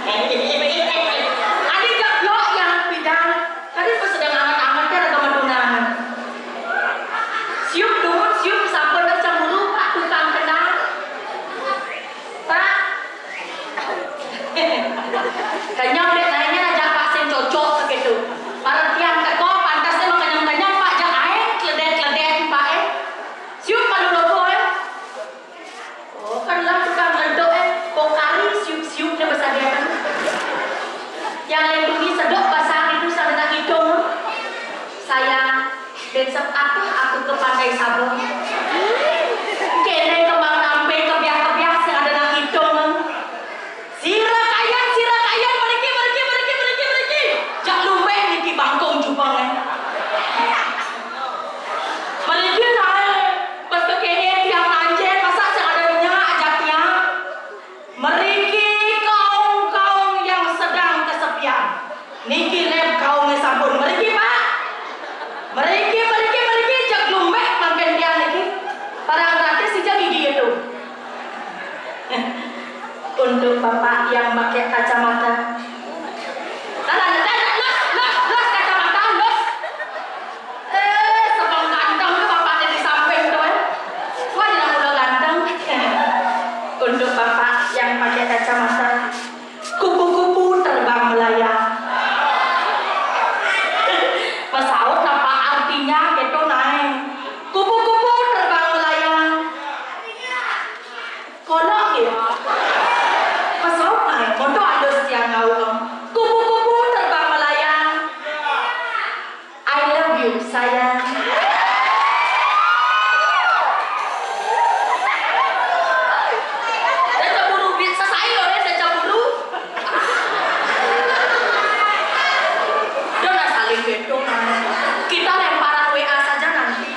Adik gablok yang bidang. Tadi pas sedang anget-angetnya ada kemedunan. Siup dulu, siup sampai bercemburu Pak tukang kenal. Pak. Kenyang deh nanya aja Pak sen cocok begitu. Perhatian teko pantasnya mau kenyang-kenyang Pak jak air kledek-kledek Pak Siup malu logo Oh kan lah tukang ledok kok kali siup-siupnya besar dia kan. Yang lindungi sedok basah itu sarana hidung. Saya besok aku ke Pantai Sabung. Kene kembang rampe kebiak-kebiak sing ada nang hidung. Sirakayan meriki. Jak lumbeh niki bangkong jupang Meriki nae pas kekene tiang nanjen masa sing ada minyak ajaknya. Meriki kaum yang sedang kesepian. Niki lem kaum sampun meriki Pak. Meriki jak lumbeh makan dia niki. Barang gratis saja gigi itu. Untuk Bapak yang pakai kacamata. Los kacamata los. Sebelum ganteng tuh Bapaknya di samping tuh Wah jangan udah ganteng. Untuk Bapak yang pakai kacamata. Kupu-kupu terbang melayang. Pesawat apa artinya gitu naik. Kupu-kupu terbang melayang. Kolok ya. Pesawat naik. Mondo ada siang ngawang. Kupu-kupu terbang melayang. I love you sayang. Dan cemburu bisa saya loh dan cemburu. Jangan saling bedo. Kita lemparan WA saja nanti.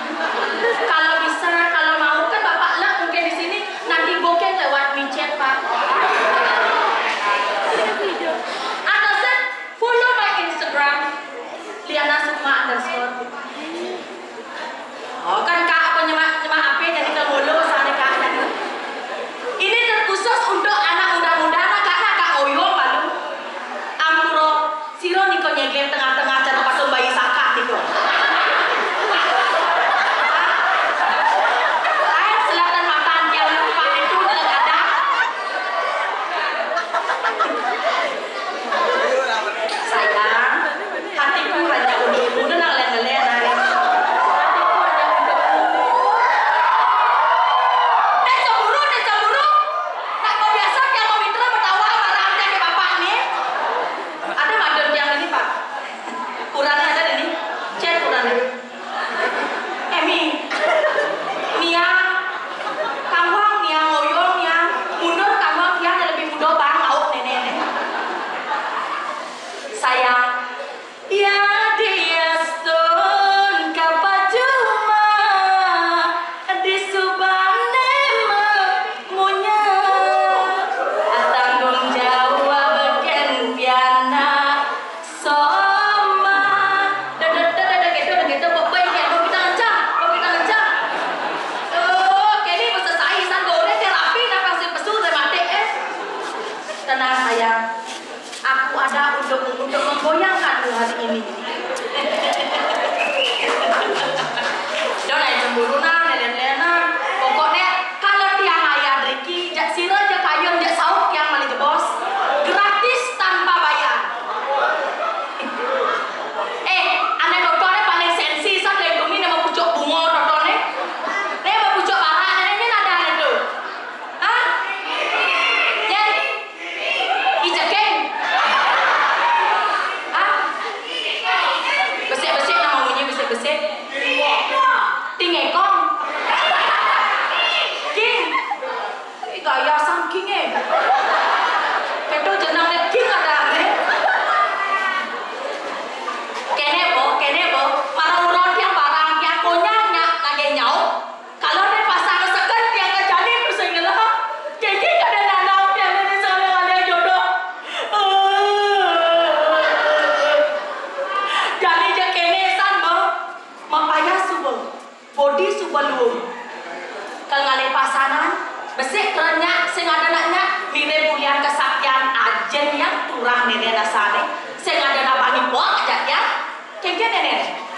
Kalau bisa, kalau mau kan Bapak lah mungkin di sini nanti bokeh lewat micet Pak. Atasnya follow my Instagram Liana Sukma _ Oh kan Kak apa nyemak apa jadi kemulu sana Kak. Ini terkhusus untuk anak muda-muda Kak Oyo malu. Ampuro siro niko nyegel tengah-tengah cara patung bayi saka niko. Selatan matan yang Pak itu udah ada. Sayang, hatiku hanya untukmu dan lelen-lelen hari. Cemburu. Tak kau biasa yang mau mitra bertawa marah ke Bapak nih. Ada madon yang ini Pak. Kurangnya ada ini. Cek kurangnya. Emi. Nia. Kangwang Nia ngoyong Nia. Mundur kangwang Nia lebih muda bang lauk nenek. Sayang. Ya dia stun kapajuma di subane munya tanggung jawab ken piana soma gitu pokoknya kayak kita ngecang kini bisa saya san goreng terapi dan pasir pesu dan mati tenang sayang aku ada untuk memgoyangkan hari ini. Jangan cemburu lelen-lelenan. Pokoknya kalau tiang ayah Riki, jak sila, jak kayong, jak sauk yang mali bos, gratis tanpa bayar. Anak dokternya paling sensi, saya lindungi nama pucuk bunga dokternya. Dia mau pucuk parah, ini ada itu. Hah? Jen? Ijakin? Hah? Besek-besek nama bunyi besek-besek. Tingekong. turang nenek nasane. Saya ada nabahin bok aja ya. Kengken nenek.